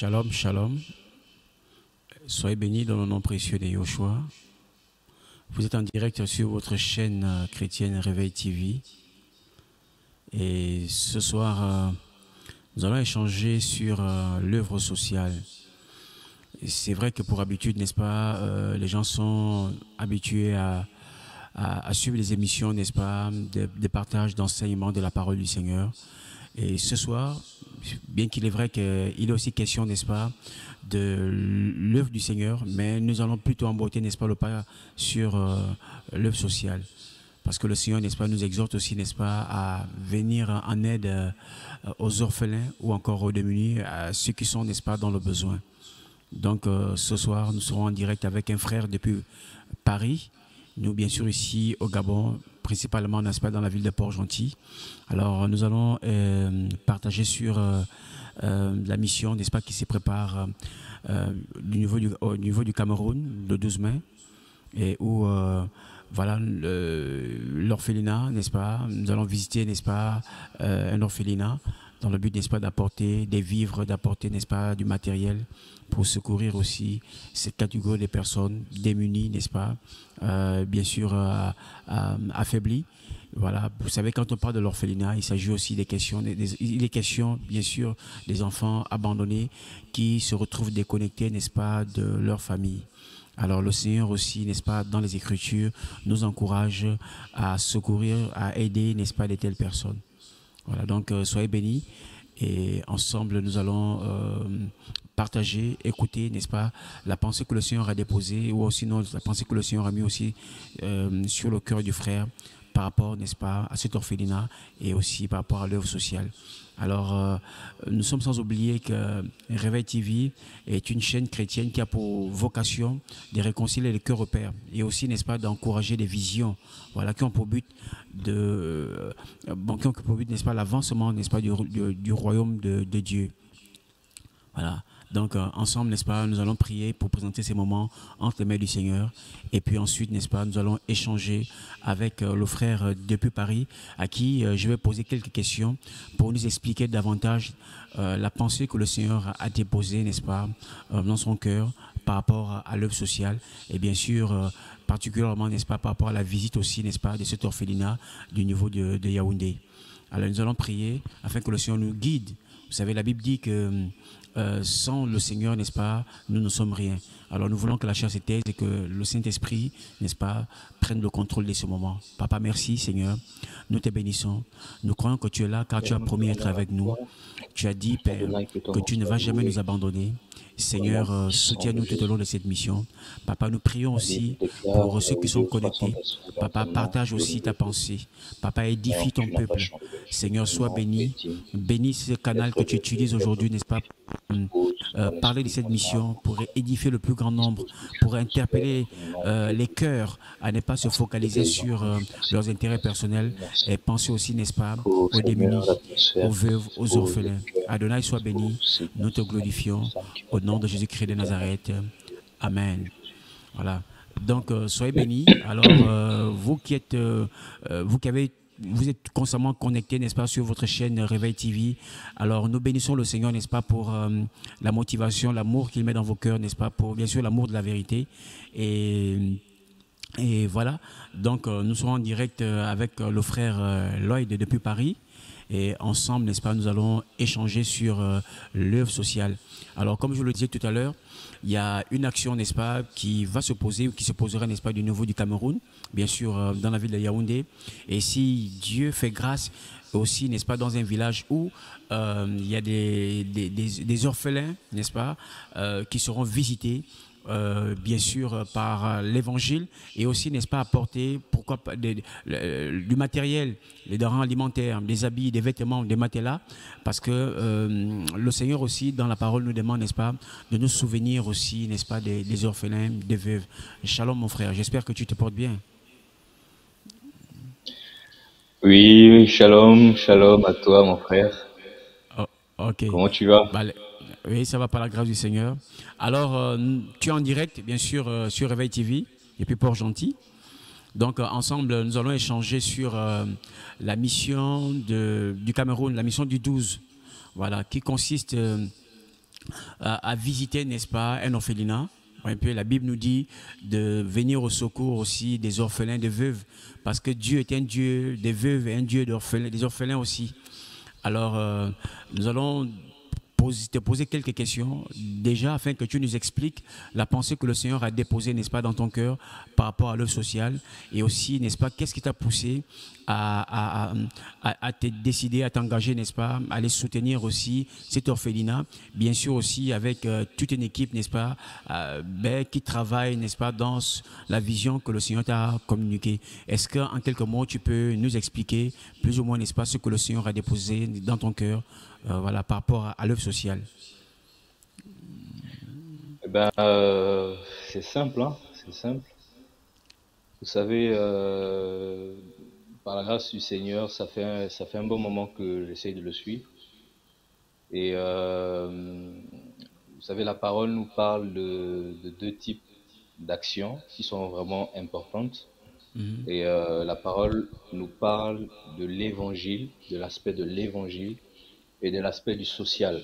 Shalom, shalom. Soyez bénis dans le nom précieux de Yoshua. Vous êtes en direct sur votre chaîne chrétienne Réveil TV. Et ce soir, nous allons échanger sur l'œuvre sociale. C'est vrai que pour habitude, n'est-ce pas, les gens sont habitués à suivre les émissions, n'est-ce pas, des partages d'enseignements de la parole du Seigneur. Et ce soir, bien qu'il est vrai qu'il est aussi question, n'est-ce pas, de l'œuvre du Seigneur, mais nous allons plutôt emboîter, n'est-ce pas, le pas sur l'œuvre sociale. Parce que le Seigneur, n'est-ce pas, nous exhorte aussi, n'est-ce pas, à venir en aide aux orphelins ou encore aux démunis, à ceux qui sont, n'est-ce pas, dans le besoin. Donc ce soir, nous serons en direct avec un frère depuis Paris. Nous, bien sûr, ici au Gabon, principalement, n'est-ce pas, dans la ville de Port-Gentil. Alors, nous allons partager sur la mission, n'est-ce pas, qui se prépare au niveau du Cameroun, le 12 mai, et où, voilà, l'orphelinat, n'est-ce pas, nous allons visiter, n'est-ce pas, un orphelinat, dans le but, n'est-ce pas, d'apporter des vivres, d'apporter, n'est-ce pas, du matériel pour secourir aussi cette catégorie de personnes démunies, n'est-ce pas, bien sûr affaiblies. Voilà, vous savez, quand on parle de l'orphelinat, il s'agit aussi des questions, il est question, bien sûr, des enfants abandonnés qui se retrouvent déconnectés, n'est-ce pas, de leur famille. Alors le Seigneur aussi, n'est-ce pas, dans les Écritures, nous encourage à secourir, à aider, n'est-ce pas, de telles personnes. Voilà, donc soyez bénis et ensemble nous allons partager, écouter, n'est-ce pas, la pensée que le Seigneur a déposée ou sinon la pensée que le Seigneur a mis aussi sur le cœur du frère par rapport, n'est-ce pas, à cet orphelinat et aussi par rapport à l'œuvre sociale. Alors, nous sommes sans oublier que Réveil TV est une chaîne chrétienne qui a pour vocation de réconcilier les cœurs au Père et aussi, n'est-ce pas, d'encourager des visions, voilà, qui ont pour but n'est-ce pas, l'avancement, n'est-ce pas, du royaume de Dieu. Voilà. Donc, ensemble, n'est-ce pas, nous allons prier pour présenter ces moments entre les mains du Seigneur. Et puis ensuite, n'est-ce pas, nous allons échanger avec le frère depuis Paris, à qui je vais poser quelques questions pour nous expliquer davantage la pensée que le Seigneur a déposée, n'est-ce pas, dans son cœur par rapport à l'œuvre sociale. Et bien sûr, particulièrement, n'est-ce pas, par rapport à la visite aussi, n'est-ce pas, de cet orphelinat du niveau de Yaoundé. Alors, nous allons prier afin que le Seigneur nous guide. Vous savez, la Bible dit que sans le Seigneur, n'est-ce pas, nous ne sommes rien. Alors nous voulons que la chair se taise et que le Saint-Esprit, n'est-ce pas, prenne le contrôle de ce moment. Papa, merci Seigneur. Nous te bénissons. Nous croyons que tu es là car tu as promis d'être avec nous. Tu as dit, Père, que tu ne vas jamais nous abandonner. Seigneur, soutiens-nous tout au long de cette mission. Papa, nous prions aussi pour ceux qui sont connectés. Papa, partage aussi ta pensée. Papa, édifie ton peuple. Seigneur, sois béni. Bénis ce canal que tu utilises aujourd'hui, n'est-ce pas, pour parler de cette mission, pour édifier le plus grand nombre, pour interpeller les cœurs à ne pas se focaliser sur leurs intérêts personnels et penser aussi, n'est-ce pas, aux démunis, aux veuves, aux orphelins. Adonai, sois béni. Nous te glorifions. Au nom de Jésus-Christ de Nazareth. Amen. Voilà. Donc, soyez bénis. Alors, vous qui êtes, vous êtes constamment connectés, n'est-ce pas, sur votre chaîne Réveil TV. Alors, nous bénissons le Seigneur, n'est-ce pas, pour la motivation, l'amour qu'il met dans vos cœurs, n'est-ce pas, pour bien sûr l'amour de la vérité. Et voilà. Donc, nous serons en direct avec le frère Lloyd depuis Paris. Et ensemble, n'est-ce pas, nous allons échanger sur l'œuvre sociale. Alors, comme je le disais tout à l'heure, il y a une action, n'est-ce pas, qui va se poser ou qui se posera, n'est-ce pas, du niveau du Cameroun, bien sûr, dans la ville de Yaoundé. Et si Dieu fait grâce aussi, n'est-ce pas, dans un village où il y a des orphelins, n'est-ce pas, qui seront visités, bien sûr, par l'évangile et aussi, n'est-ce pas, apporter, pourquoi pas, du matériel, des denrées alimentaires, des habits, des vêtements, des matelas, parce que le Seigneur aussi, dans la parole, nous demande, n'est-ce pas, de nous souvenir aussi, n'est-ce pas, des orphelins, des veuves. Shalom, mon frère, j'espère que tu te portes bien. Oui, shalom, shalom à toi, mon frère. Oh, ok. Comment tu vas? Bah, oui, ça va par la grâce du Seigneur. Alors, tu es en direct, bien sûr, sur Réveil TV, depuis Port-Gentil. Donc, ensemble, nous allons échanger sur la mission du Cameroun, la mission du 12, voilà, qui consiste à visiter, n'est-ce pas, un orphelinat. Un peu, la Bible nous dit de venir au secours aussi des orphelins, des veuves, parce que Dieu est un Dieu des veuves et un Dieu des orphelins aussi. Alors, nous allons te poser quelques questions déjà afin que tu nous expliques la pensée que le Seigneur a déposée, n'est-ce pas, dans ton cœur par rapport à l'œuvre sociale et aussi, n'est-ce pas, qu'est-ce qui t'a poussé à te décider, à t'engager, n'est-ce pas, à aller soutenir aussi cet orphelinat, bien sûr aussi avec toute une équipe, n'est-ce pas, qui travaille, n'est-ce pas, dans la vision que le Seigneur t'a communiquée. Est-ce qu'en quelques mots, tu peux nous expliquer plus ou moins, n'est-ce pas, ce que le Seigneur a déposé dans ton cœur voilà, par rapport à l'œuvre sociale. Eh ben, c'est simple, hein, c'est simple. Vous savez, par la grâce du Seigneur, ça fait un bon moment que j'essaye de le suivre. Et vous savez, la parole nous parle de deux types d'actions qui sont vraiment importantes. Mhm. Et la parole nous parle de l'évangile, de l'aspect de l'évangile et de l'aspect du social.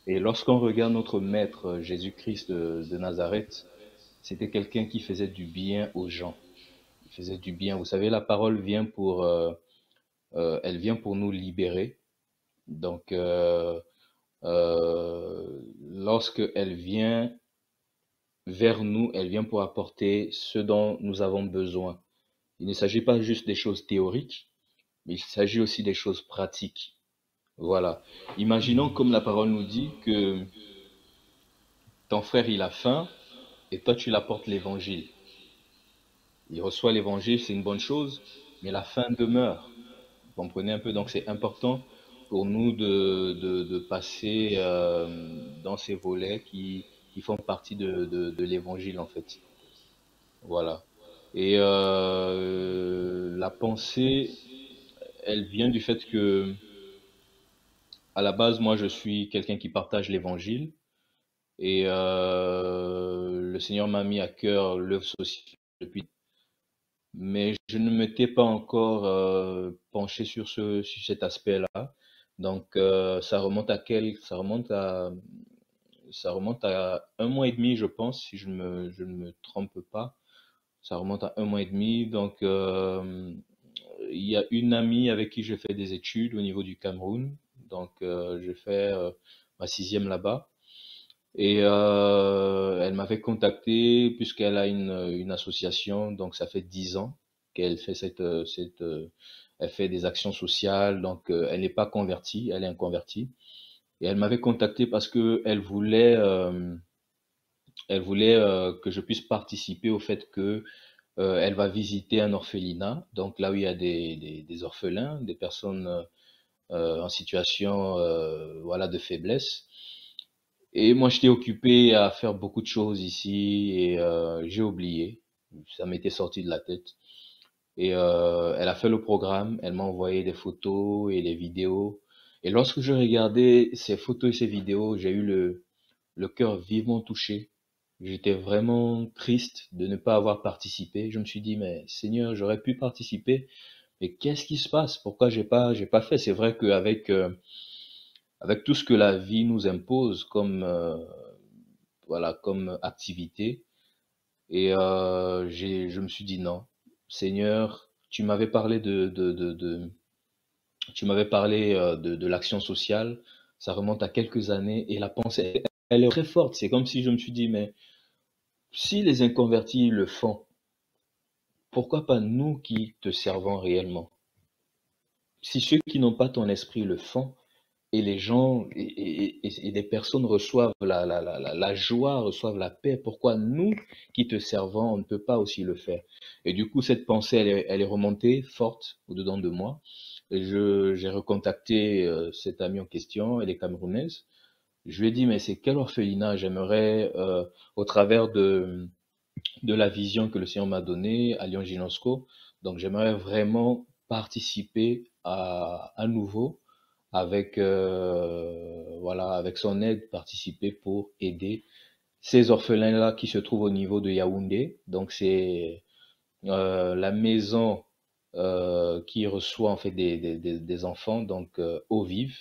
Et lorsqu'on regarde notre maître Jésus-Christ de Nazareth, c'était quelqu'un qui faisait du bien aux gens. Il faisait du bien. Vous savez, la parole vient elle vient pour nous libérer. Donc, lorsque elle vient vers nous, elle vient pour apporter ce dont nous avons besoin. Il ne s'agit pas juste des choses théoriques, mais il s'agit aussi des choses pratiques. Voilà. Imaginons, comme la parole nous dit, que ton frère, il a faim et toi, tu l'apportes l'évangile. Il reçoit l'évangile, c'est une bonne chose, mais la faim demeure. Vous comprenez un peu? Donc, c'est important pour nous de passer dans ces volets qui font partie de l'évangile, en fait. Voilà. Et la pensée, elle vient du fait que, à la base, moi, je suis quelqu'un qui partage l'évangile. Et le Seigneur m'a mis à cœur l'œuvre sociale depuis, mais je ne m'étais pas encore penché sur sur cet aspect-là. Donc ça remonte à un mois et demi, je pense, si je ne me trompe pas. Ça remonte à un mois et demi. Donc il y a une amie avec qui j'ai fait des études au niveau du Cameroun. Donc j'ai fait ma sixième là-bas. Et elle m'avait contacté puisqu'elle a une association, donc ça fait 10 ans qu'elle fait elle fait des actions sociales, donc elle n'est pas convertie, elle est inconvertie. Et elle m'avait contacté parce que elle voulait que je puisse participer au fait que elle va visiter un orphelinat, donc là où il y a des orphelins, des personnes en situation voilà de faiblesse. Et moi, j'étais occupé à faire beaucoup de choses ici et j'ai oublié. Ça m'était sorti de la tête. Et elle a fait le programme, elle m'a envoyé des photos et des vidéos. Et lorsque je regardais ces photos et ces vidéos, j'ai eu le cœur vivement touché. J'étais vraiment triste de ne pas avoir participé. Je me suis dit, mais Seigneur, j'aurais pu participer, mais qu'est-ce qui se passe? Pourquoi j'ai pas fait? C'est vrai qu'avec avec tout ce que la vie nous impose comme voilà, comme activité. Et je me suis dit non, Seigneur, tu m'avais parlé tu m'avais parlé de l'action sociale. Ça remonte à quelques années et la pensée, elle est très forte. C'est comme si je me suis dit, mais si les inconvertis le font, pourquoi pas nous qui te servons réellement? Si ceux qui n'ont pas ton esprit le font, et les gens et des personnes reçoivent la joie, reçoivent la paix. Pourquoi nous qui te servons, on ne peut pas aussi le faire? Et du coup, cette pensée, elle est remontée forte au-dedans de moi. Et j'ai recontacté cette amie en question, elle est camerounaise. Je lui ai dit, mais c'est quel orphelinat j'aimerais, au travers de la vision que le Seigneur m'a donnée à Lyon Ginosco. Donc, j'aimerais vraiment participer à nouveau avec voilà, avec son aide, participer pour aider ces orphelins-là qui se trouvent au niveau de Yaoundé. Donc c'est la maison qui reçoit en fait des enfants, donc eau vive.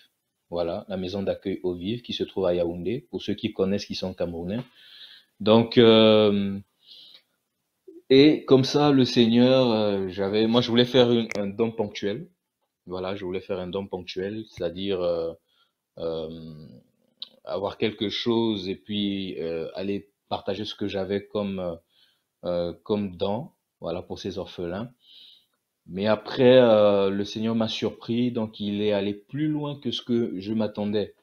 voilà, la maison d'accueil Eau Vive qui se trouve à Yaoundé, pour ceux qui connaissent, qui sont camerounais. Donc, et comme ça, le Seigneur, moi, je voulais faire un don ponctuel. Voilà, je voulais faire un don ponctuel, c'est-à-dire euh, avoir quelque chose et puis aller partager ce que j'avais comme don, voilà, pour ces orphelins. Mais après, le Seigneur m'a surpris, donc il est allé plus loin que ce que je m'attendais.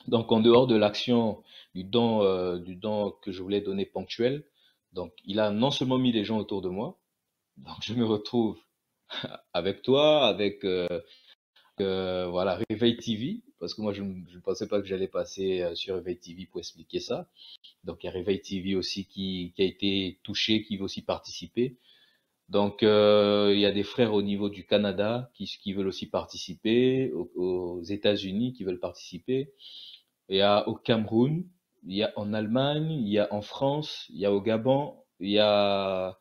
Donc, en dehors de l'action du don que je voulais donner ponctuel, donc il a non seulement mis des gens autour de moi, donc je me retrouve avec toi, avec voilà, Réveil TV, parce que moi je ne pensais pas que j'allais passer sur Réveil TV pour expliquer ça. Donc il y a Réveil TV aussi qui a été touché, qui veut aussi participer. Donc il y a des frères au niveau du Canada qui veulent aussi participer, aux États-Unis qui veulent participer. Il y a au Cameroun, il y a en Allemagne, il y a en France, il y a au Gabon, il y a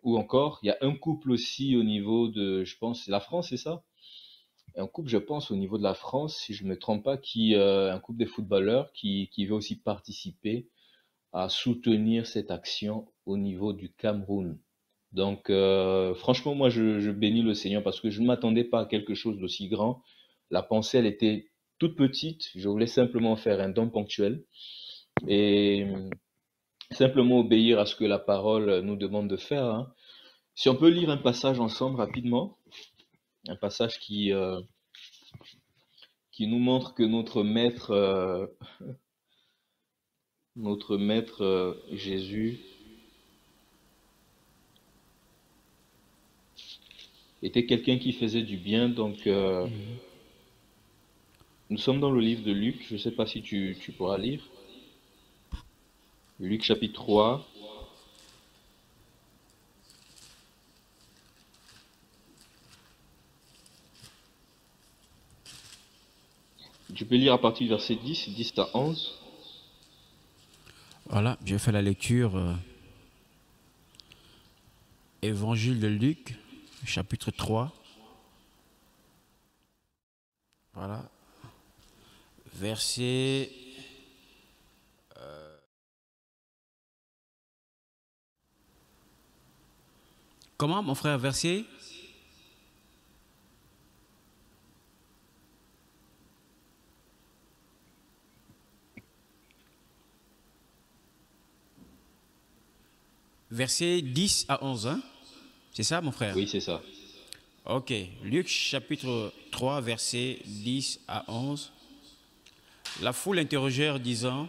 ou encore, il y a un couple aussi au niveau de, je pense, la France, c'est ça? Un couple, je pense, au niveau de la France, si je ne me trompe pas, un couple de footballeurs qui veut aussi participer à soutenir cette action au niveau du Cameroun. Donc, franchement, moi, je bénis le Seigneur parce que je ne m'attendais pas à quelque chose d'aussi grand. La pensée, elle était toute petite. Je voulais simplement faire un don ponctuel et simplement obéir à ce que la parole nous demande de faire, hein. Si on peut lire un passage ensemble rapidement, un passage qui nous montre que notre maître Jésus était quelqu'un qui faisait du bien. Donc, nous sommes dans le livre de Luc. Je ne sais pas si tu pourras lire. Luc chapitre 3. Tu peux lire à partir du verset 10 à 11. Voilà, je fais la lecture. Évangile de Luc, chapitre 3. Voilà. Verset. Comment, mon frère, verset? Verset 10 à 11, hein? C'est ça, mon frère? Oui, c'est ça. Ok. Luc, chapitre 3, verset 10 à 11. La foule interrogèrent, disant,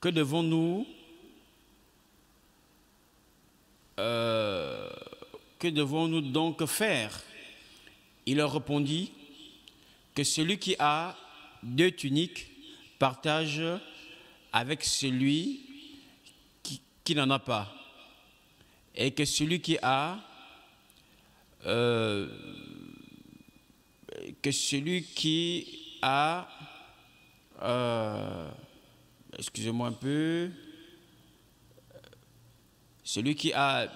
que devons-nous que devons-nous donc faire? Il leur répondit que celui qui a 2 tuniques partage avec celui qui n'en a pas, et que celui qui a euh, euh, excusez-moi un peu, celui qui a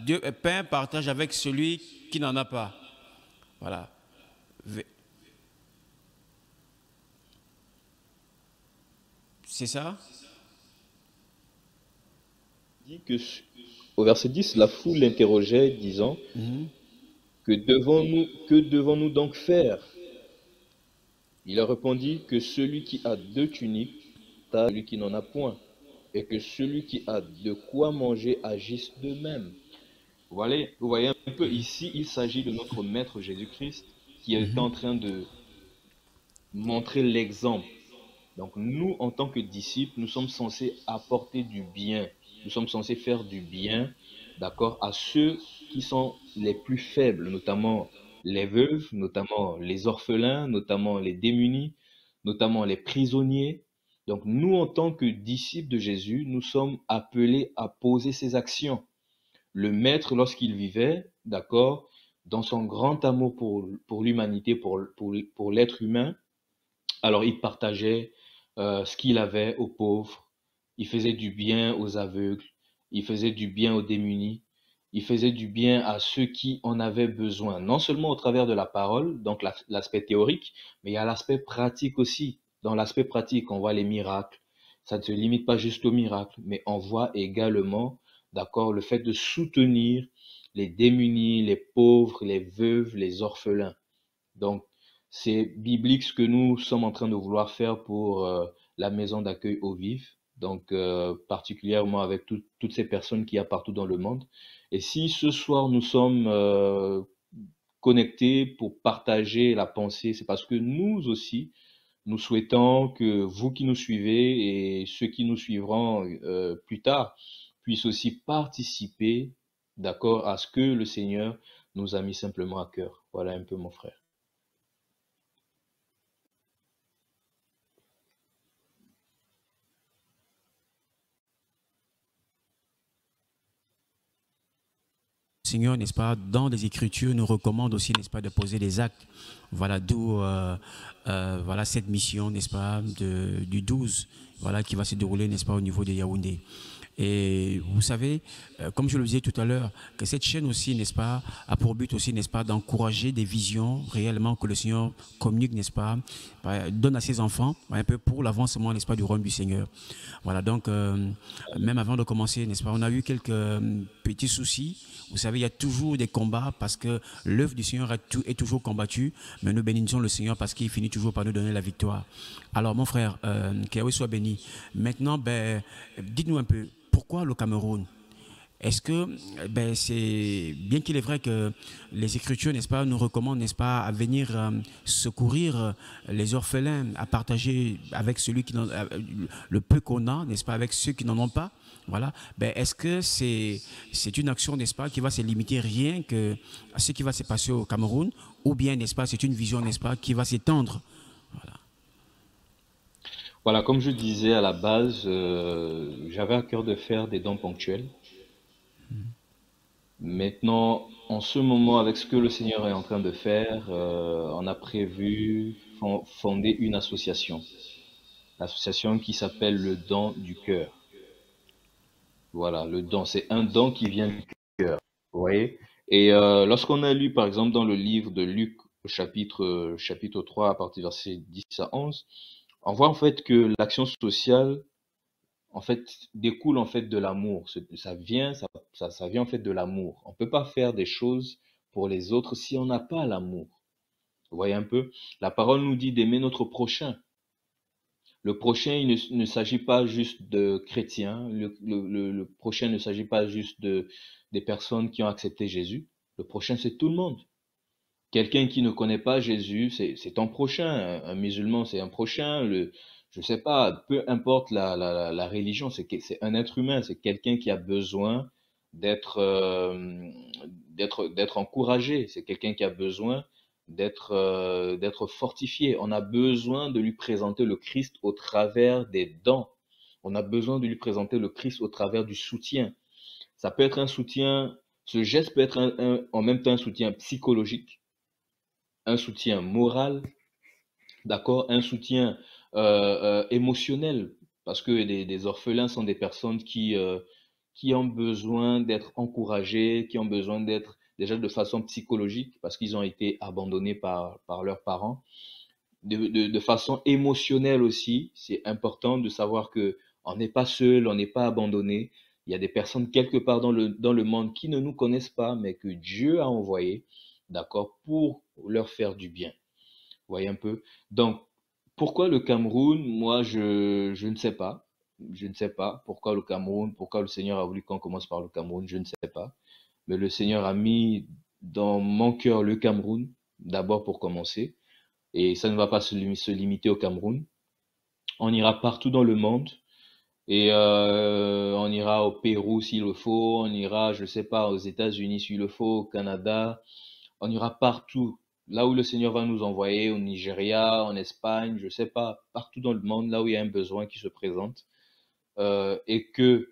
2 pains partage avec celui qui n'en a pas. Voilà. C'est ça? Dit que, au verset 10, la foule l'interrogeait, disant, que devons-nous donc faire? Il leur répondit que celui qui a 2 tuniques tâche celui qui n'en a point, et que celui qui a de quoi manger agisse de même. Vous voyez un peu ici, il s'agit de notre Maître Jésus-Christ qui est en train de montrer l'exemple. Donc nous, en tant que disciples, nous sommes censés apporter du bien. Nous sommes censés faire du bien, d'accord, à ceux qui sont les plus faibles, notamment les veuves, notamment les orphelins, notamment les démunis, notamment les prisonniers. Donc nous, en tant que disciples de Jésus, nous sommes appelés à poser ces actions. Le maître, lorsqu'il vivait, d'accord, dans son grand amour pour l'humanité, pour l'être humain, alors il partageait ce qu'il avait aux pauvres, il faisait du bien aux aveugles, il faisait du bien aux démunis, il faisait du bien à ceux qui en avaient besoin, non seulement au travers de la parole, donc l'aspect théorique, mais il y a l'aspect pratique aussi. Dans l'aspect pratique, on voit les miracles. Ça ne se limite pas juste aux miracles, mais on voit également, d'accord, le fait de soutenir les démunis, les pauvres, les veuves, les orphelins. Donc, c'est biblique ce que nous sommes en train de vouloir faire pour la maison d'accueil eau vive, donc particulièrement avec toutes ces personnes qu'il y a partout dans le monde. Et si ce soir nous sommes connectés pour partager la pensée, c'est parce que nous aussi, nous souhaitons que vous qui nous suivez et ceux qui nous suivront plus tard puissent aussi participer, d'accord, à ce que le Seigneur nous a mis simplement à cœur. Voilà un peu mon frère. Seigneur, n'est-ce pas, dans les Écritures, nous recommande aussi, n'est-ce pas, de poser des actes. Voilà d'où voilà cette mission, n'est-ce pas, du 12, voilà, qui va se dérouler, n'est-ce pas, au niveau de Yaoundé. Et vous savez, comme je le disais tout à l'heure, que cette chaîne aussi, n'est-ce pas, a pour but aussi, n'est-ce pas, d'encourager des visions réellement que le Seigneur communique, n'est-ce pas, donne à ses enfants, un peu pour l'avancement, n'est-ce pas, du royaume du Seigneur. Voilà, donc, même avant de commencer, n'est-ce pas, on a eu quelques petits soucis. Vous savez, il y a toujours des combats parce que l'œuvre du Seigneur est toujours combattue, mais nous bénissons le Seigneur parce qu'il finit toujours par nous donner la victoire. Alors, mon frère, qu'Yahweh soit béni. Maintenant, ben, dites-nous un peu, pourquoi le Cameroun? Est-ce que, ben, c'est bien qu'il est vrai que les Écritures, n'est-ce pas, nous recommandent, n'est-ce pas, à venir secourir les orphelins, à partager avec celui qui le peu qu'on a, n'est-ce pas, avec ceux qui n'en ont pas. Voilà. Ben, est-ce que c'est une action, n'est-ce pas, qui va se limiter rien que à ce qui va se passer au Cameroun, ou bien, n'est-ce pas, c'est une vision, n'est-ce pas, qui va s'étendre. Voilà. Voilà, comme je disais à la base, j'avais à cœur de faire des dons ponctuels. Maintenant, en ce moment, avec ce que le Seigneur est en train de faire, on a prévu fonder une association. L'association qui s'appelle le don du cœur. Voilà, le don, c'est un don qui vient du cœur. Vous voyez? Et lorsqu'on a lu, par exemple, dans le livre de Luc, chapitre 3, à partir du verset 10 à 11, on voit en fait que l'action sociale en fait, découle en fait de l'amour. Ça vient en fait de l'amour. On peut pas faire des choses pour les autres si on n'a pas l'amour. Vous voyez un peu? La parole nous dit d'aimer notre prochain. Le prochain, il ne s'agit pas juste de chrétiens. Le prochain ne s'agit pas juste des personnes qui ont accepté Jésus. Le prochain, c'est tout le monde. Quelqu'un qui ne connaît pas Jésus, c'est ton prochain. Un musulman, c'est un prochain. Je sais pas, peu importe la religion, c'est un être humain, c'est quelqu'un qui a besoin d'être d'être encouragé. C'est quelqu'un qui a besoin d'être fortifié. On a besoin de lui présenter le Christ au travers des dons. On a besoin de lui présenter le Christ au travers du soutien. Ça peut être un soutien, ce geste peut être en même temps un soutien psychologique, un soutien moral, d'accord, un soutien émotionnel, parce que des orphelins sont des personnes qui ont besoin d'être encouragées, qui ont besoin d'être déjà de façon psychologique, parce qu'ils ont été abandonnés par leurs parents. De façon émotionnelle aussi, c'est important de savoir que on n'est pas seul, on n'est pas abandonné. Il y a des personnes quelque part dans le monde qui ne nous connaissent pas, mais que Dieu a envoyé, d'accord, pour leur faire du bien. Vous voyez un peu? Donc, pourquoi le Cameroun? Moi, je ne sais pas. Je ne sais pas pourquoi le Cameroun, pourquoi le Seigneur a voulu qu'on commence par le Cameroun, je ne sais pas. Mais le Seigneur a mis dans mon cœur le Cameroun, d'abord pour commencer. Et ça ne va pas se limiter au Cameroun. On ira partout dans le monde. Et on ira au Pérou s'il le faut. On ira, je ne sais pas, aux États-Unis s'il le faut, au Canada. On ira partout. Là où le Seigneur va nous envoyer, au Nigeria, en Espagne, je ne sais pas, partout dans le monde, là où il y a un besoin qui se présente. Et que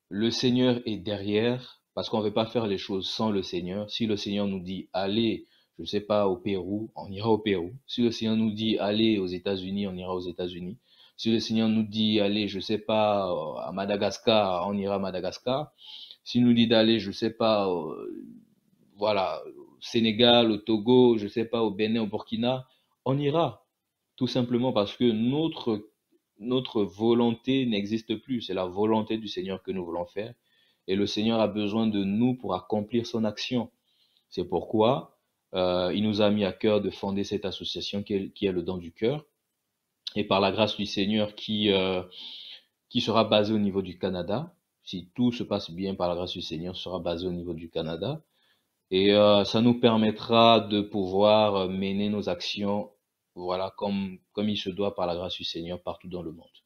le Seigneur est derrière, parce qu'on ne veut pas faire les choses sans le Seigneur. Si le Seigneur nous dit, allez, je ne sais pas, au Pérou, on ira au Pérou. Si le Seigneur nous dit, allez aux États-Unis, on ira aux États-Unis. Si le Seigneur nous dit, allez, je ne sais pas, à Madagascar, on ira à Madagascar. s'il nous dit d'aller, je sais pas, voilà, au Sénégal, au Togo, je sais pas, au Bénin, au Burkina, on ira. Tout simplement parce que notre volonté n'existe plus. C'est la volonté du Seigneur que nous voulons faire. Et le Seigneur a besoin de nous pour accomplir son action. C'est pourquoi il nous a mis à cœur de fonder cette association qui est le Don du Cœur. Et par la grâce du Seigneur qui sera basée au niveau du Canada. Si tout se passe bien par la grâce du Seigneur, sera basée au niveau du Canada. Et ça nous permettra de pouvoir mener nos actions, voilà, comme il se doit par la grâce du Seigneur partout dans le monde.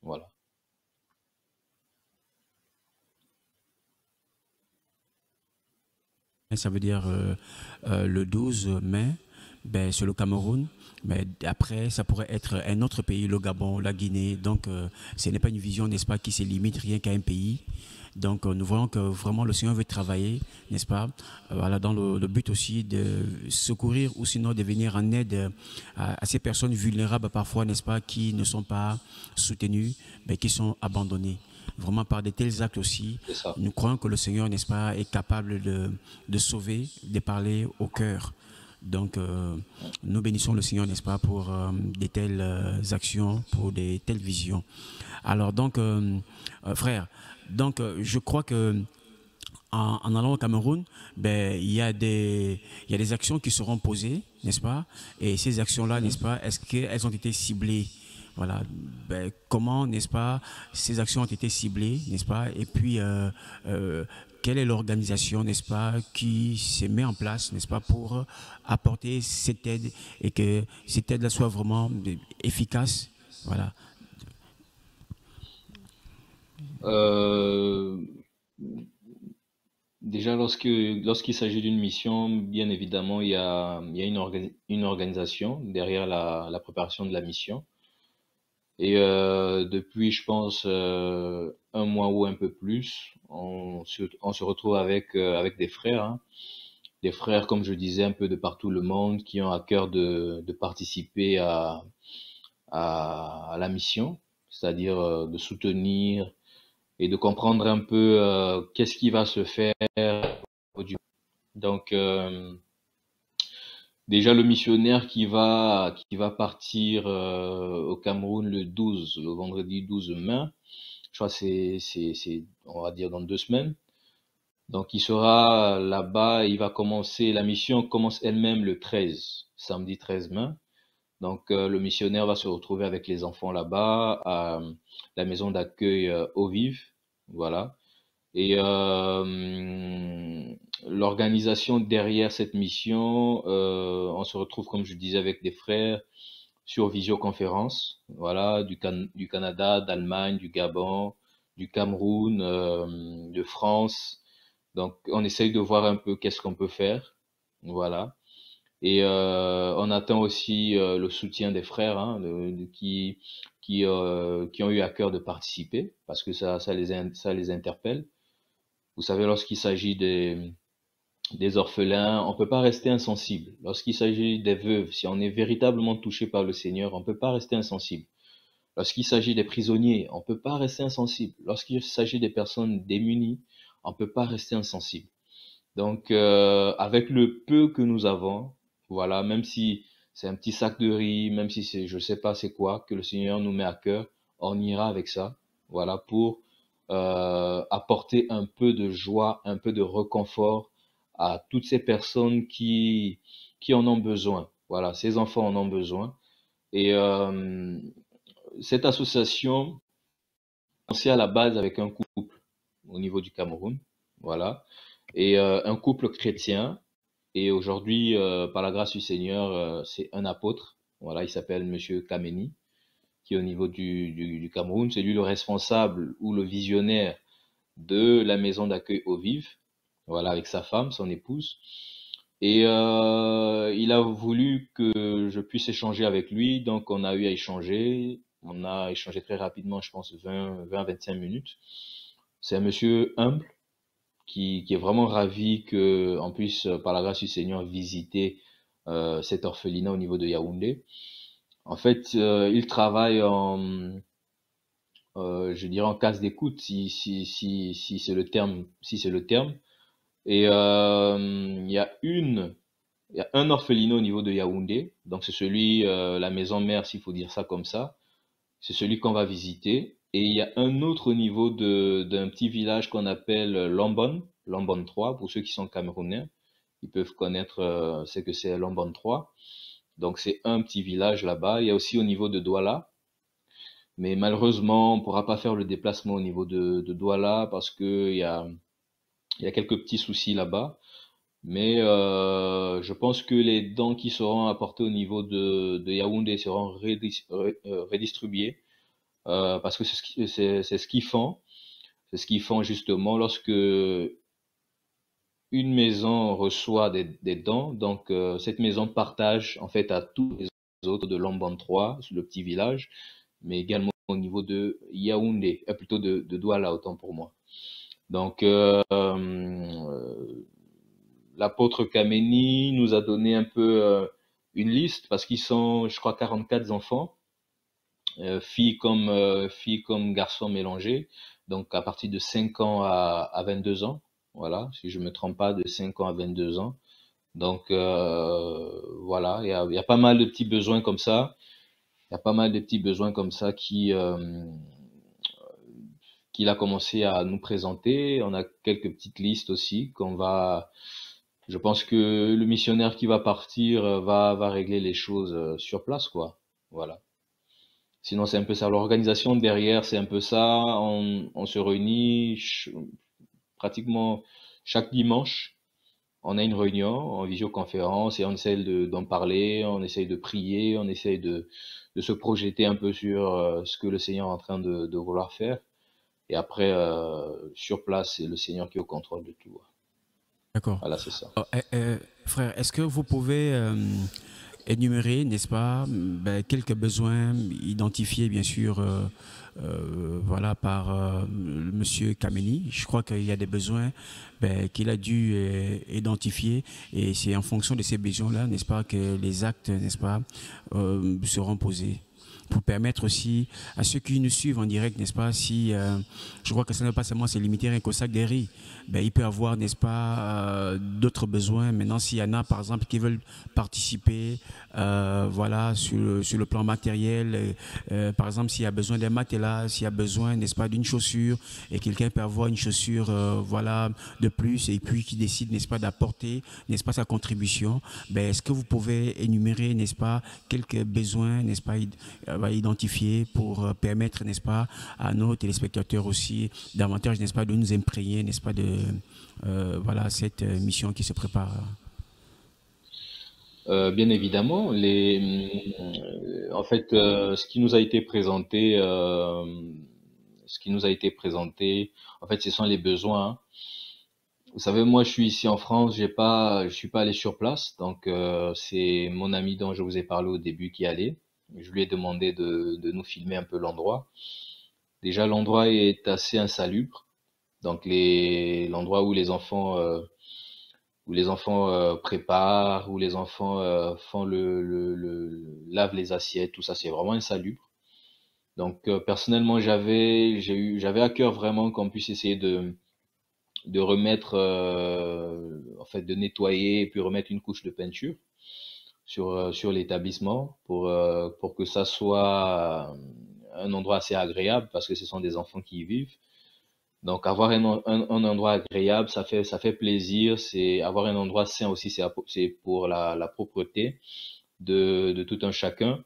Voilà. Ça veut dire le 12 mai, ben, sur le Cameroun. Mais après, ça pourrait être un autre pays, le Gabon, la Guinée. Donc, ce n'est pas une vision, n'est-ce pas, qui se limite rien qu'à un pays. Donc, nous voyons que vraiment le Seigneur veut travailler, n'est-ce pas, voilà, dans le but aussi de secourir ou sinon de venir en aide à ces personnes vulnérables parfois, n'est-ce pas, qui ne sont pas soutenues, mais qui sont abandonnées. Vraiment par de tels actes aussi, C'est ça. nous croyons que le Seigneur, n'est-ce pas, est capable de sauver, de parler au cœur. Donc, nous bénissons le Seigneur, n'est-ce pas, pour de telles actions, pour de telles visions. Alors, donc, frère, donc, je crois que en allant au Cameroun, ben, il y a des actions qui seront posées, n'est-ce pas? Et ces actions-là, n'est-ce Mhm. pas, est-ce qu'elles ont été ciblées? Voilà. Ben, comment, n'est-ce pas, ces actions ont été ciblées, n'est-ce pas? Et puis, euh, quelle est l'organisation, n'est-ce pas, qui se met en place, n'est-ce pas, pour apporter cette aide et que cette aide-là soit vraiment efficace? Voilà. Euh, Déjà, lorsqu'il s'agit d'une mission, bien évidemment, il y a une organisation derrière la préparation de la mission. Et depuis, je pense, un mois ou un peu plus, on se retrouve avec des frères, hein. Des frères, comme je disais, un peu de partout le monde, qui ont à cœur de participer à la mission, c'est-à-dire de soutenir et de comprendre un peu qu'est-ce qui va se faire. Donc, déjà, le missionnaire qui va partir au Cameroun le vendredi 12 mai, je crois que on va dire dans 2 semaines. Donc, il sera là-bas, la mission commence elle-même le 13, samedi 13 mai. Donc, le missionnaire va se retrouver avec les enfants là-bas, à la maison d'accueil Eau Vive, voilà. Et l'organisation derrière cette mission, on se retrouve, comme je disais, avec des frères sur visioconférence, voilà, du Canada, d'Allemagne, du Gabon, du Cameroun, de France. Donc, on essaye de voir un peu qu'est-ce qu'on peut faire, voilà. Et on attend aussi le soutien des frères, hein, qui ont eu à cœur de participer, parce que ça les interpelle. Vous savez, lorsqu'il s'agit des orphelins, on ne peut pas rester insensible. Lorsqu'il s'agit des veuves, si on est véritablement touché par le Seigneur, on ne peut pas rester insensible. Lorsqu'il s'agit des prisonniers, on ne peut pas rester insensible. Lorsqu'il s'agit des personnes démunies, on ne peut pas rester insensible. Donc, avec le peu que nous avons, voilà, même si c'est un petit sac de riz, même si c'est, je sais pas c'est quoi, que le Seigneur nous met à cœur, on ira avec ça, voilà, pour apporter un peu de joie, un peu de réconfort à toutes ces personnes qui en ont besoin. Voilà, ces enfants en ont besoin. Et cette association, c'est à la base avec un couple au niveau du Cameroun, voilà, et un couple chrétien. Et aujourd'hui, par la grâce du Seigneur, c'est un apôtre. Voilà, il s'appelle Monsieur Kameni, qui est au niveau du Cameroun. C'est lui le responsable ou le visionnaire de la maison d'accueil Eau Vive. Voilà, avec sa femme, son épouse. Et il a voulu que je puisse échanger avec lui. Donc, on a eu à échanger. On a échangé très rapidement, je pense 20-25 minutes. C'est un monsieur humble qui est vraiment ravi qu'on puisse, par la grâce du Seigneur, visiter cet orphelinat au niveau de Yaoundé. En fait, il travaille je dirais en case d'écoute, si c'est le terme, si c'est le terme. Et il y a un orphelinat au niveau de Yaoundé, donc c'est celui, la maison mère, s'il faut dire ça comme ça. C'est celui qu'on va visiter. Et il y a un autre au niveau d'un petit village qu'on appelle Lombon, Lombon 3, pour ceux qui sont camerounais. Ils peuvent connaître ce que c'est Lombon 3. Donc c'est un petit village là-bas. Il y a aussi au niveau de Douala. Mais malheureusement, on ne pourra pas faire le déplacement au niveau de Douala parce il y a quelques petits soucis là-bas. Mais je pense que les dons qui seront apportés au niveau de Yaoundé seront redistribués parce que c'est ce qu'ils font. C'est ce qu'ils font justement lorsque une maison reçoit des dons. Donc, cette maison partage en fait à tous les autres de Lomban 3, le petit village, mais également au niveau de Yaoundé, plutôt de Douala, autant pour moi. Donc, l'apôtre Kameni nous a donné un peu une liste parce qu'ils sont, je crois, 44 enfants. Filles comme garçons mélangés, donc à partir de 5 ans à 22 ans, voilà, si je me trompe pas, de 5 ans à 22 ans. Donc voilà, il y a pas mal de petits besoins comme ça, il y a pas mal de petits besoins comme ça qu'il a commencé à nous présenter. On a quelques petites listes aussi je pense que le missionnaire qui va partir va régler les choses sur place, quoi. Voilà. Sinon, c'est un peu ça. L'organisation derrière, c'est un peu ça. On se réunit pratiquement chaque dimanche. On a une réunion en visioconférence et on essaie d'en parler, on essaye de prier, on essaye de se projeter un peu sur ce que le Seigneur est en train de vouloir faire. Et après, sur place, c'est le Seigneur qui est au contrôle de tout. D'accord. Voilà, c'est ça. Frère, est-ce que vous pouvez énumérer, n'est-ce pas, ben, quelques besoins identifiés, bien sûr, voilà, par Monsieur Kameni. Je crois qu'il y a des besoins ben, qu'il a dû identifier et c'est en fonction de ces besoins-là, n'est-ce pas, que les actes, n'est-ce pas, seront posés pour permettre aussi à ceux qui nous suivent en direct, n'est-ce pas, si je crois que ce n'est pas seulement c'est limité rien qu'au sac des riz, ben, il peut avoir, n'est-ce pas, d'autres besoins. Maintenant, s'il y en a, par exemple, qui veulent participer, voilà, sur le plan matériel, par exemple, s'il y a besoin d'un matelas, s'il y a besoin, n'est-ce pas, d'une chaussure, et quelqu'un peut avoir une chaussure, voilà, de plus, et puis qui décide, n'est-ce pas, d'apporter, n'est-ce pas, sa contribution, ben, est-ce que vous pouvez énumérer, n'est-ce pas, quelques besoins, n'est-ce pas, identifier pour permettre, n'est-ce pas, à nos téléspectateurs aussi davantage, n'est-ce pas, de nous imprégner, n'est-ce pas, de voilà cette mission qui se prépare. Bien évidemment, en fait, ce qui nous a été présenté, ce qui nous a été présenté, en fait, ce sont les besoins, hein. Vous savez, moi, je suis ici en France, je suis pas allé sur place, donc c'est mon ami dont je vous ai parlé au début qui allait. Je lui ai demandé de nous filmer un peu l'endroit. Déjà, l'endroit est assez insalubre, donc l'endroit où les enfants préparent, où les enfants font lavent les assiettes, tout ça, c'est vraiment insalubre. Donc personnellement, j'avais à cœur vraiment qu'on puisse essayer de remettre, en fait, de nettoyer et puis remettre une couche de peinture sur l'établissement pour que ça soit un endroit assez agréable parce que ce sont des enfants qui y vivent. Donc avoir un endroit agréable, ça fait plaisir. C'est avoir un endroit sain aussi, c'est pour la propreté de tout un chacun.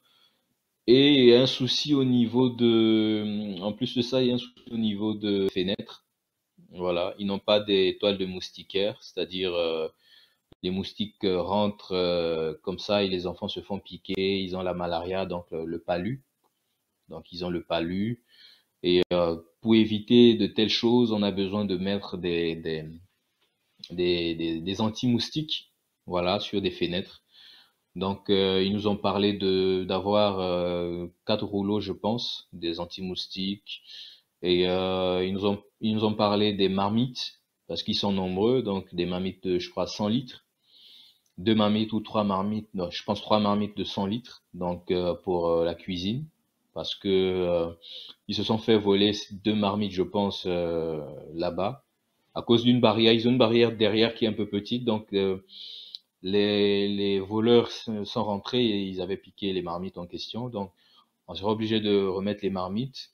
Et il y a un souci au niveau en plus de ça, il y a un souci au niveau de fenêtres. Voilà, ils n'ont pas des toiles de moustiquaires, c'est-à-dire les moustiques rentrent comme ça et les enfants se font piquer. Ils ont la malaria, donc le palu. Donc ils ont le palu. Et pour éviter de telles choses, on a besoin de mettre des anti-moustiques, voilà, sur des fenêtres. Donc, ils nous ont parlé d'avoir 4 rouleaux, je pense, des anti-moustiques. Et ils nous ont parlé des marmites, parce qu'ils sont nombreux, donc des marmites de, je crois, 100 litres. 2 marmites ou 3 marmites, non, je pense 3 marmites de 100 litres, donc pour la cuisine, parce que ils se sont fait voler 2 marmites, je pense, là-bas, à cause d'une barrière. Ils ont une barrière derrière qui est un peu petite, donc les voleurs sont rentrés et ils avaient piqué les marmites en question. Donc, on sera obligé de remettre les marmites.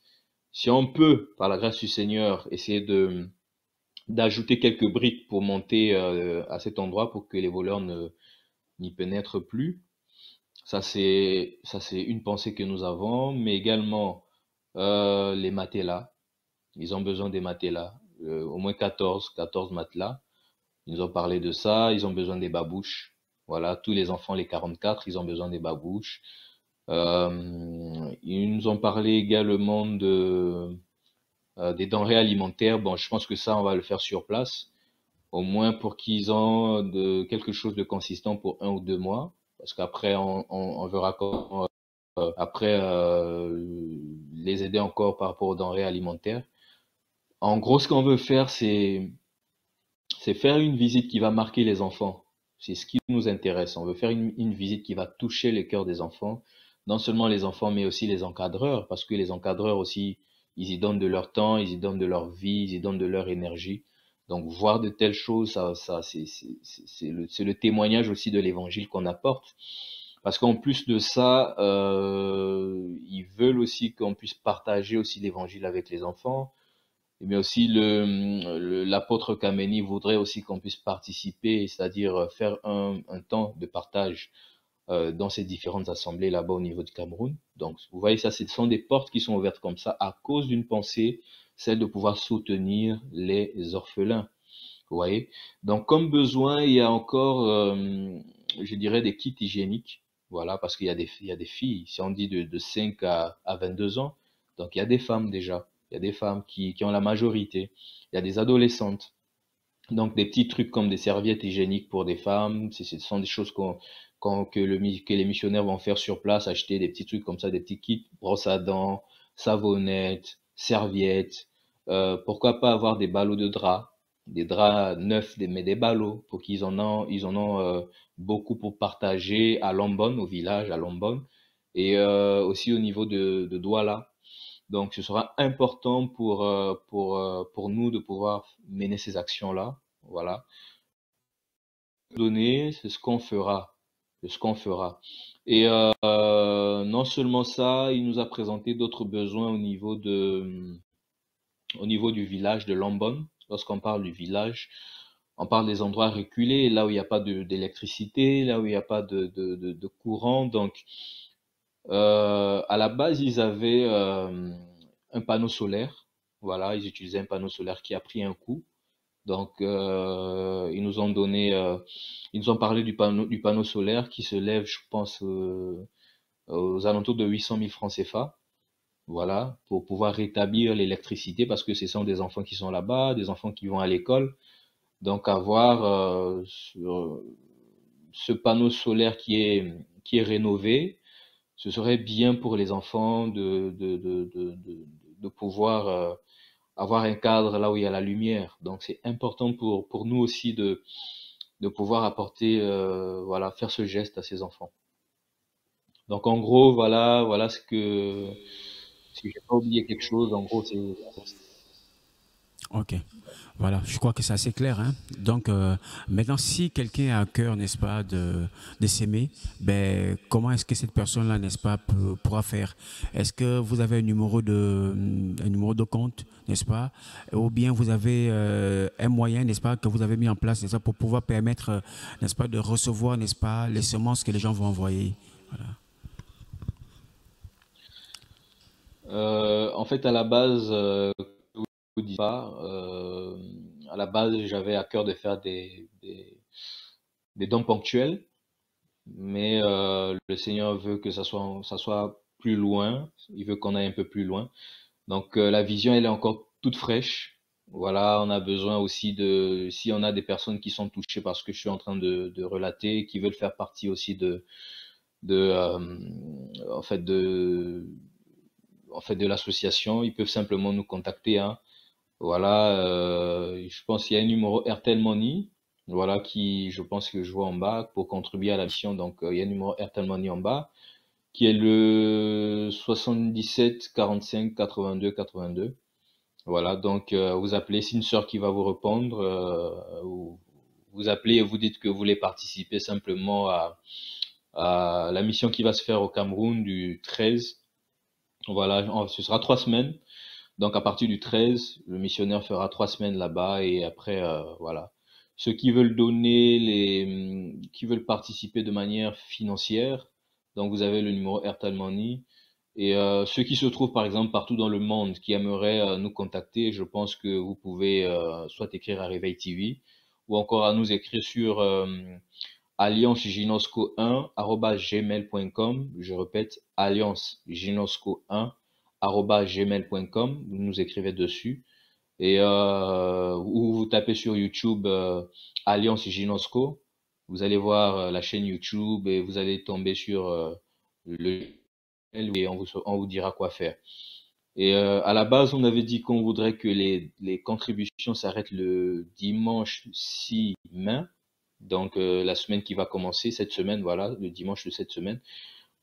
Si on peut, par la grâce du Seigneur, essayer de d'ajouter quelques briques pour monter à cet endroit pour que les voleurs ne n'y pénètrent plus. Ça c'est une pensée que nous avons, mais également les matelas. Ils ont besoin des matelas, au moins 14 matelas. Ils nous ont parlé de ça. Ils ont besoin des babouches. Voilà, tous les enfants, les 44, ils ont besoin des babouches. Ils nous ont parlé également des denrées alimentaires. Bon, je pense que ça, on va le faire sur place, au moins pour qu'ils aient quelque chose de consistant pour 1 ou 2 mois, parce qu'après, on verra comment, après, les aider encore par rapport aux denrées alimentaires. En gros, ce qu'on veut faire, c'est faire une visite qui va marquer les enfants. C'est ce qui nous intéresse. On veut faire une visite qui va toucher les cœurs des enfants. Non seulement les enfants, mais aussi les encadreurs, parce que les encadreurs aussi, ils y donnent de leur temps, ils y donnent de leur vie, ils y donnent de leur énergie. Donc, voir de telles choses, c'est le témoignage aussi de l'évangile qu'on apporte. Parce qu'en plus de ça, ils veulent aussi qu'on puisse partager aussi l'évangile avec les enfants. Mais aussi l'apôtre Kameni voudrait aussi qu'on puisse participer, c'est-à-dire faire un temps de partage dans ces différentes assemblées là-bas au niveau du Cameroun. Donc, vous voyez, ça, ce sont des portes qui sont ouvertes comme ça à cause d'une pensée, celle de pouvoir soutenir les orphelins. Vous voyez? Donc, comme besoin, il y a encore, je dirais, des kits hygiéniques. Voilà, parce il y a des filles, si on dit de 5 à 22 ans, donc il y a des femmes déjà. Il y a des femmes qui ont la majorité. Il y a des adolescentes. Donc, des petits trucs comme des serviettes hygiéniques pour des femmes, ce sont des choses que les missionnaires vont faire sur place, acheter des petits trucs comme ça, des petits kits, brosse à dents, savonnettes, serviettes. Pourquoi pas avoir des ballots de draps, des draps neufs, mais des ballots, pour qu'ils en ont beaucoup pour partager à Lombone, au village, à Lombone, et aussi au niveau de Douala. Donc, ce sera important pour nous de pouvoir mener ces actions-là. Voilà. Donner, c'est ce qu'on fera. C'est ce qu'on fera. Et non seulement ça, il nous a présenté d'autres besoins au niveau du village de Lombone. Lorsqu'on parle du village, on parle des endroits reculés, là où il n'y a pas d'électricité, là où il n'y a pas de courant. Donc, à la base, ils avaient un panneau solaire. Voilà, ils utilisaient un panneau solaire qui a pris un coup. Donc, ils nous ont parlé du panneau solaire qui se lève, je pense, aux alentours de 800 000 francs CFA. Voilà, pour pouvoir rétablir l'électricité parce que ce sont des enfants qui sont là-bas, des enfants qui vont à l'école. Donc, avoir ce panneau solaire qui est rénové, ce serait bien pour les enfants de pouvoir avoir un cadre là où il y a la lumière. Donc c'est important pour nous aussi de pouvoir apporter, voilà, faire ce geste à ces enfants. Donc en gros, voilà ce que, si j'ai pas oublié quelque chose, en gros, c'est Ok, voilà, je crois que c'est assez clair, hein. Donc, maintenant, si quelqu'un a à cœur, n'est-ce pas, de s'aimer, ben, comment est-ce que cette personne-là, n'est-ce pas, pourra faire? Est-ce que vous avez un numéro de compte, n'est-ce pas? Ou bien vous avez un moyen, n'est-ce pas, que vous avez mis en place, n'est-ce pas, pour pouvoir permettre, n'est-ce pas, de recevoir, n'est-ce pas, les semences que les gens vont envoyer? Voilà. En fait, à la base, je vous dis pas, à la base, j'avais à cœur de faire des dons ponctuels, mais le Seigneur veut que ça soit plus loin. Il veut qu'on aille un peu plus loin. Donc la vision, elle est encore toute fraîche. Voilà, on a besoin aussi si on a des personnes qui sont touchées par ce que je suis en train de relater, qui veulent faire partie aussi en fait de l'association, ils peuvent simplement nous contacter, hein. Voilà, je pense qu'il y a un numéro Airtel Money, voilà, je pense que je vois en bas pour contribuer à la mission. Donc il y a un numéro Airtel Money en bas. qui est le 77 45 82 82. Voilà, donc vous appelez, c'est une sœur qui va vous répondre. Vous appelez et vous dites que vous voulez participer simplement à la mission qui va se faire au Cameroun du 13. Voilà, ce sera 3 semaines. Donc à partir du 13, le missionnaire fera 3 semaines là-bas et après, voilà. Ceux qui veulent donner, qui veulent participer de manière financière, donc vous avez le numéro Airtel Money. Et ceux qui se trouvent par exemple partout dans le monde qui aimeraient nous contacter, je pense que vous pouvez soit écrire à Réveil TV ou encore à nous écrire sur allianceginosco1@gmail.com. Je répète, allianceginosco1@gmail.com. Vous nous écrivez dessus et ou vous tapez sur YouTube Alliance Ginosco. Vous allez voir la chaîne YouTube et vous allez tomber sur le et on vous dira quoi faire. Et à la base, on avait dit qu'on voudrait que les contributions s'arrêtent le dimanche 6 mai, donc la semaine qui va commencer, cette semaine, voilà, le dimanche de cette semaine.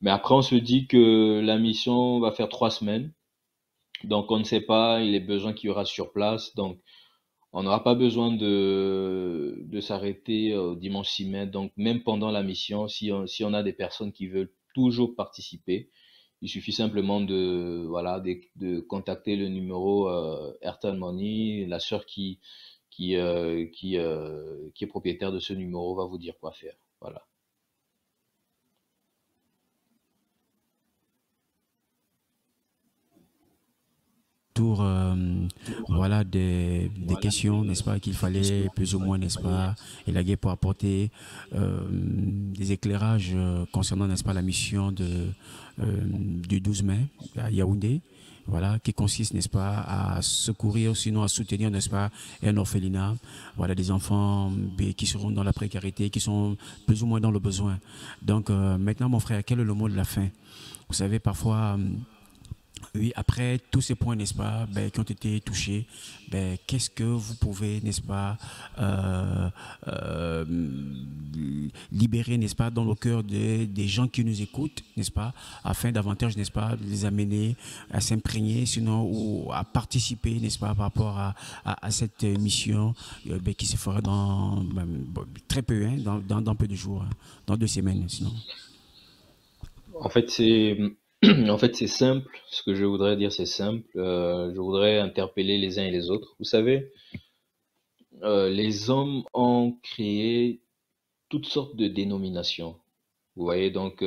Mais après, on se dit que la mission va faire 3 semaines, donc on ne sait pas les besoins qu'il y aura sur place, donc on n'aura pas besoin de s'arrêter au dimanche 6 mai. Donc même pendant la mission, si on a des personnes qui veulent toujours participer, il suffit simplement de, voilà, de contacter le numéro Airtel Money. La sœur qui est propriétaire de ce numéro va vous dire quoi faire. Voilà. Tour, voilà, des questions, n'est-ce pas, qu'il fallait plus ou moins, n'est-ce pas, élaguer pour apporter des éclairages concernant, n'est-ce pas, la mission du 12 mai à Yaoundé. Voilà, qui consiste, n'est-ce pas, à secourir, sinon à soutenir, n'est-ce pas, un orphelinat. Voilà, des enfants qui seront dans la précarité, qui sont plus ou moins dans le besoin. Donc, maintenant, mon frère, quel est le mot de la fin? Vous savez, parfois, oui, après tous ces points, n'est-ce pas, ben, qui ont été touchés, ben, qu'est-ce que vous pouvez, n'est-ce pas, euh, euh, libérer, n'est-ce pas, dans le cœur des gens qui nous écoutent, n'est-ce pas, afin davantage, n'est-ce pas, de les amener à s'imprégner, sinon, ou à participer, n'est-ce pas, par rapport à cette mission ben, qui se fera dans ben, très peu, hein, dans peu de jours, hein, dans 2 semaines, sinon. En fait, c'est en fait, c'est simple. Ce que je voudrais dire, c'est simple. Je voudrais interpeller les uns et les autres. Vous savez, les hommes ont créé toutes sortes de dénominations. Vous voyez, donc,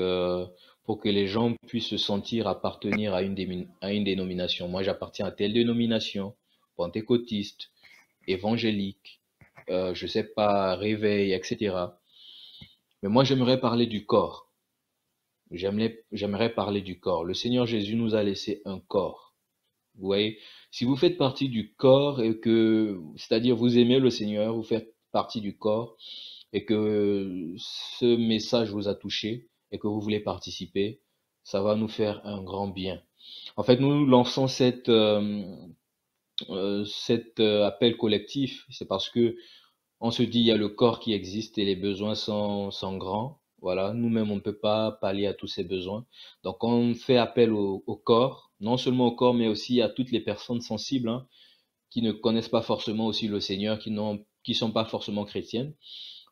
pour que les gens puissent se sentir appartenir à une dénomination. Moi, j'appartiens à telle dénomination, pentecôtiste, évangélique, je sais pas, réveil, etc. Mais moi, j'aimerais parler du corps. J'aimerais parler du corps. Le Seigneur Jésus nous a laissé un corps. Vous voyez, si vous faites partie du corps et que, c'est-à-dire vous aimez le Seigneur, vous faites partie du corps et que ce message vous a touché et que vous voulez participer, ça va nous faire un grand bien. En fait, nous lançons cet appel collectif, c'est parce que on se dit il y a le corps qui existe et les besoins sont grands. Voilà, nous-mêmes, on ne peut pas pallier à tous ces besoins. Donc, on fait appel au corps, non seulement au corps, mais aussi à toutes les personnes sensibles, hein, qui ne connaissent pas forcément aussi le Seigneur, qui sont pas forcément chrétiennes,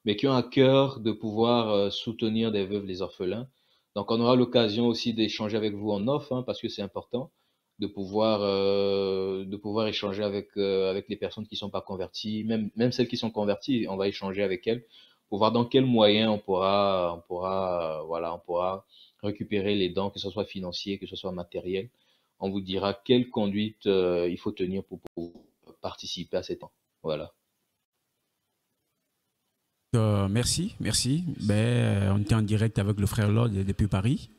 mais qui ont à cœur de pouvoir soutenir des veuves, les orphelins. Donc, on aura l'occasion aussi d'échanger avec vous en off, hein, parce que c'est important de pouvoir échanger avec les personnes qui sont pas converties, même celles qui sont converties, on va échanger avec elles pour voir dans quels moyens voilà, on pourra récupérer les dons, que ce soit financier, que ce soit matériel. On vous dira quelle conduite il faut tenir pour participer à ces temps. Voilà. Merci, merci. Ben, on était en direct avec le frère Lord depuis Paris,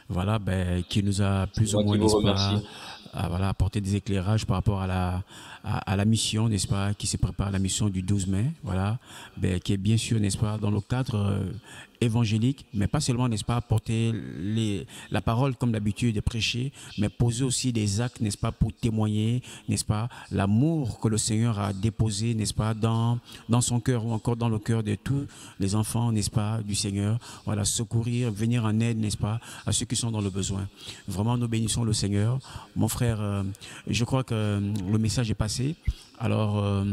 voilà, ben, qui nous a C'est plus ou moi qui moins, vous n'est-ce pas, remercie. voilà, apporté des éclairages par rapport à la mission, n'est-ce pas, qui se prépare, la mission du 12 mai, voilà, ben, qui est bien sûr, n'est-ce pas, dans le cadre évangélique, mais pas seulement, n'est-ce pas, porter la parole comme d'habitude de prêcher, mais poser aussi des actes, n'est-ce pas, pour témoigner, n'est-ce pas, l'amour que le Seigneur a déposé, n'est-ce pas, dans son cœur ou encore dans le cœur de tous les enfants, n'est-ce pas, du Seigneur. Voilà, secourir, venir en aide, n'est-ce pas, à ceux qui sont dans le besoin. Vraiment, nous bénissons le Seigneur. Mon frère, je crois que le message est passé. Alors,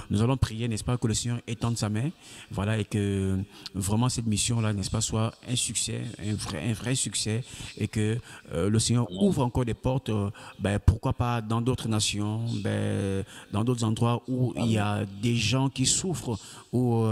nous allons prier, n'est-ce pas, que le Seigneur étende sa main, voilà, et que vraiment cette mission-là, n'est-ce pas, soit un succès, un vrai succès, et que le Seigneur ouvre encore des portes, pourquoi pas dans d'autres nations, dans d'autres endroits où il y a des gens qui souffrent, où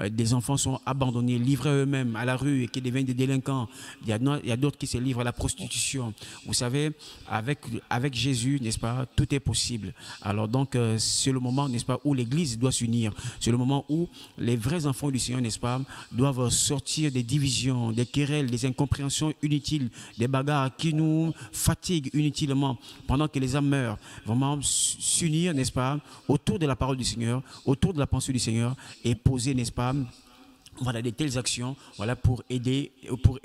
des enfants sont abandonnés, livrés eux-mêmes à la rue et qui deviennent des délinquants. Il y a d'autres qui se livrent à la prostitution. Vous savez, avec Jésus, n'est-ce pas, tout est possible. Alors donc, c'est le moment, n'est-ce pas, où l'Église doit s'unir. C'est le moment où les vrais enfants du Seigneur, n'est-ce pas, doivent sortir des divisions, des querelles, des incompréhensions inutiles, des bagarres qui nous fatiguent inutilement pendant que les âmes meurent. Vraiment s'unir, n'est-ce pas, autour de la parole du Seigneur, autour de la pensée du Seigneur et poser, n'est-ce pas, voilà, de telles actions, voilà, pour aider, vous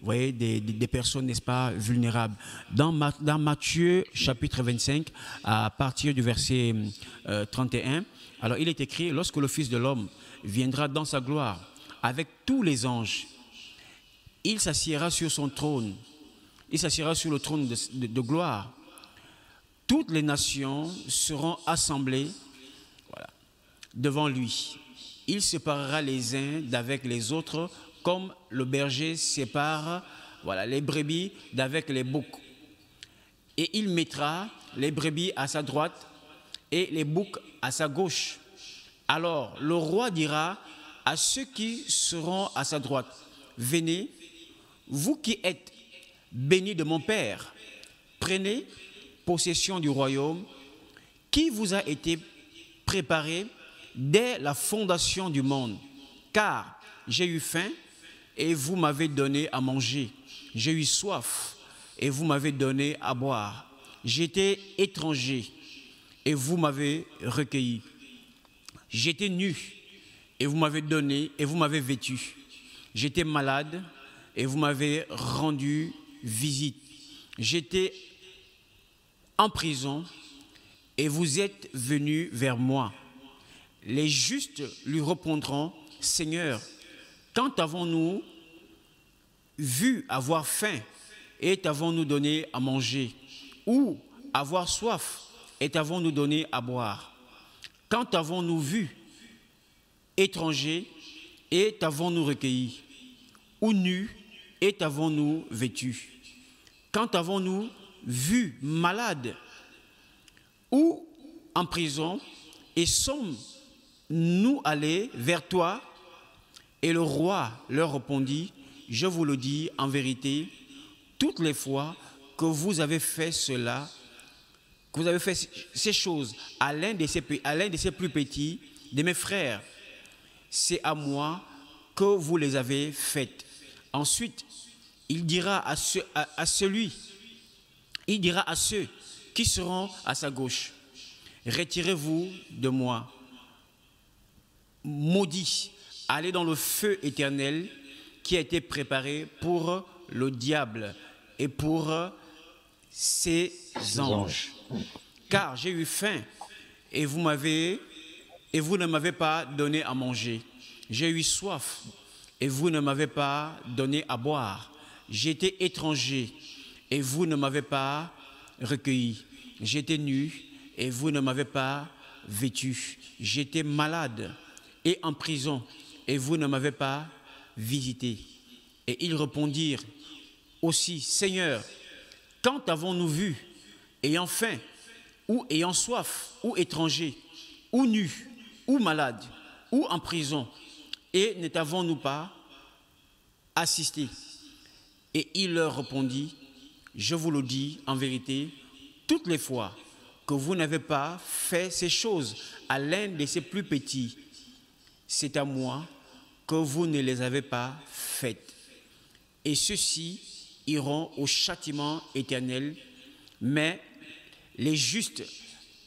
voyez, des personnes, n'est-ce pas, vulnérables. Dans Matthieu, chapitre 25, à partir du verset 31, alors il est écrit, lorsque le Fils de l'homme viendra dans sa gloire, avec tous les anges, il s'assiera sur son trône, il s'assiera sur le trône de gloire. Toutes les nations seront assemblées, voilà, devant lui. Il séparera les uns d'avec les autres, comme le berger sépare, voilà, les brebis d'avec les boucs. Et il mettra les brebis à sa droite et les boucs à sa gauche. Alors le roi dira à ceux qui seront à sa droite, venez, vous qui êtes bénis de mon Père, prenez possession du royaume qui vous a été préparé dès la fondation du monde. Car j'ai eu faim et vous m'avez donné à manger. J'ai eu soif et vous m'avez donné à boire. J'étais étranger et vous m'avez recueilli. J'étais nu et vous m'avez donné et vous m'avez vêtu. J'étais malade et vous m'avez rendu visite. J'étais en prison et vous êtes venus vers moi. Les justes lui répondront, Seigneur, quand avons-nous vu avoir faim et t'avons-nous donné à manger, ou avoir soif et t'avons-nous donné à boire? Quand avons-nous vu étranger et t'avons-nous recueilli, ou nu et t'avons-nous vêtu? Quand avons-nous vu malade ou en prison et sommes-nous allés vers toi? Et le roi leur répondit, je vous le dis en vérité, toutes les fois que vous avez fait cela, que vous avez fait ces choses à l'un de ces plus petits de mes frères, c'est à moi que vous les avez faites. Ensuite, il dira à ceux qui seront à sa gauche, retirez-vous de moi, maudits, allez dans le feu éternel qui a été préparé pour le diable et pour ses anges. Car j'ai eu faim et vous ne m'avez pas donné à manger. J'ai eu soif et vous ne m'avez pas donné à boire. J'étais étranger et vous ne m'avez pas recueilli. J'étais nu et vous ne m'avez pas vêtu. J'étais malade et en prison et vous ne m'avez pas visité. Et ils répondirent aussi, Seigneur, quand avons-nous vu, ayant faim, ou ayant soif, ou étranger, ou nu, ou malade, ou en prison, et ne t'avons-nous pas assisté? Et il leur répondit, je vous le dis en vérité, toutes les fois que vous n'avez pas fait ces choses à l'un de ces plus petits, c'est à moi que vous ne les avez pas faites. Et ceux-ci iront au châtiment éternel, mais les justes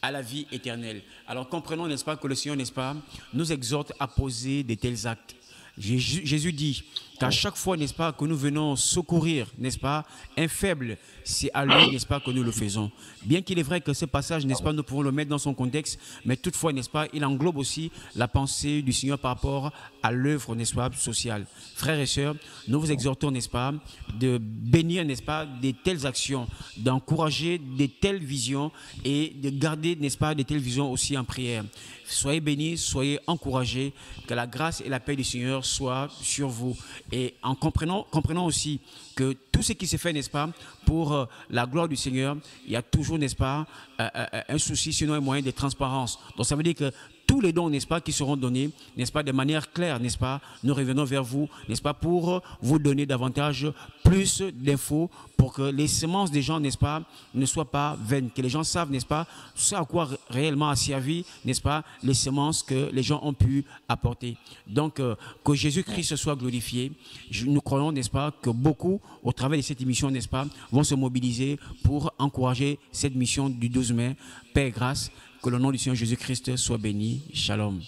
à la vie éternelle. Alors comprenons, n'est-ce pas, que le Seigneur, n'est-ce pas, nous exhorte à poser de tels actes. Jésus dit qu'à chaque fois, n'est-ce pas, que nous venons secourir, n'est-ce pas, un faible, c'est à lui, n'est-ce pas, que nous le faisons. Bien qu'il est vrai que ce passage, n'est-ce pas, nous pouvons le mettre dans son contexte, mais toutefois, n'est-ce pas, il englobe aussi la pensée du Seigneur par rapport à l'œuvre, n'est-ce pas, sociale. Frères et sœurs, nous vous exhortons, n'est-ce pas, de bénir, n'est-ce pas, de telles actions, d'encourager de telles visions et de garder, n'est-ce pas, de telles visions aussi en prière. Soyez bénis, soyez encouragés, que la grâce et la paix du Seigneur soient sur vous. Et en comprenant aussi que tout ce qui se fait, n'est-ce pas, pour la gloire du Seigneur, il y a toujours, n'est-ce pas, un souci, sinon un moyen de transparence. Donc ça veut dire que tous les dons, n'est-ce pas, qui seront donnés, n'est-ce pas, de manière claire, n'est-ce pas, nous revenons vers vous, n'est-ce pas, pour vous donner davantage, plus d'infos, pour que les semences des gens, n'est-ce pas, ne soient pas vaines, que les gens savent, n'est-ce pas, ce à quoi réellement a servi, n'est-ce pas, les semences que les gens ont pu apporter. Donc, que Jésus-Christ soit glorifié. Nous croyons, n'est-ce pas, que beaucoup, au travers de cette émission, n'est-ce pas, vont se mobiliser pour encourager cette mission du 12 mai. Paix et grâce. Que le nom du Seigneur Jésus-Christ soit béni. Shalom.